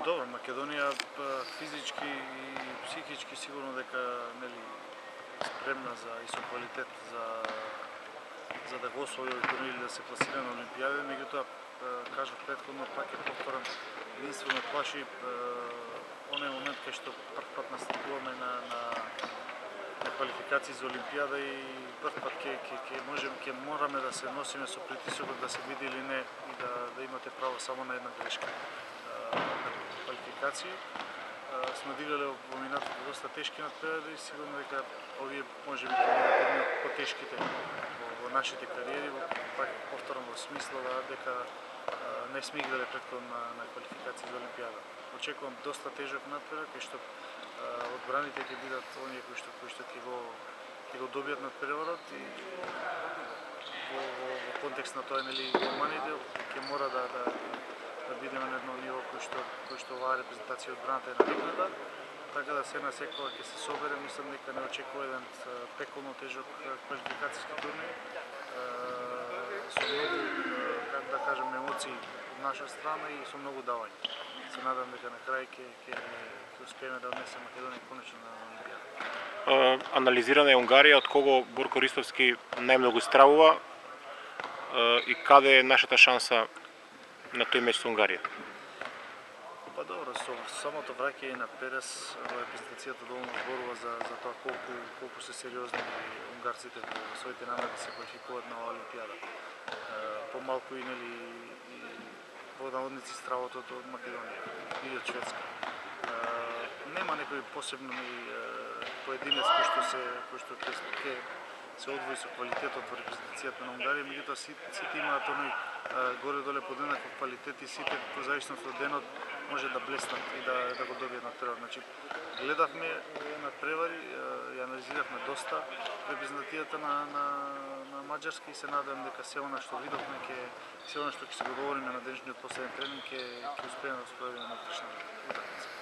Добро, Македонија физички и психички сигурно дека нели спремна и со квалитет за да го освои овој турнир и да се пласира на Олимпијада, меѓутоа кажав претходно, пак ќе повторам, единствено плаши оној момент кај што прв пат настапуваме на квалификации за Олимпијада и прв пат ќе мораме да се носиме со притисокот да се види или не и да имате право само на една грешка. Квалификации сме odigrali во минатото доста тешки надпревари и сигурно дека овие можеби ќе бидат едни од потешките во нашите кариери, пак повторам во смисла дека не сме играле претходно на квалификации за Олимпијада. Очекувам доста тежок надпревар кај што одбраните ќе бидат оние кои што ќе го добијат надпреварот и во контекст на тоа нели голманите ќе мора да бидеме на едно ниво кој што оваа репрезентација одбраната е навикната, така да се на секоја ќе се собере, мислам дека не очекува еден пеколно тежок квалификацијски турнир со многу, как да кажем, емоции од наша страна и со многу давање. Се надам дека на крај ќе успееме да однесеме Македонија конечно на Олимпијада. Анализирана е Унгарија, од кого Борко Ристовски најмногу стравува и каде е нашата шанса на тој меч со Унгарија? Па добро, со самото враќање на Перес во репрезентацијата доволно зборува за тоа колку се сериозни унгарците во своите намери да се квалификуваат на Олимпијада. Помалку и нели во наводници стравот од Македонија или од Шведска. Нема некој посебно поединец кој што ќе се одвои со квалитетот во репрезентацијата на Унгарија, меѓутоа сите имаат оној горе-доле подеднаков квалитет и сите по зависност од денот може да блеснат и да го добијат надпревар. Значи, гледавме надпревари, ја анализиравме доста репрезентацијата на Маđарска и се надевам дека се она што видовме, се она што ќе се договориме на денешниот последен тренинг ќе успееме да спроведеме на утрашната утакмица.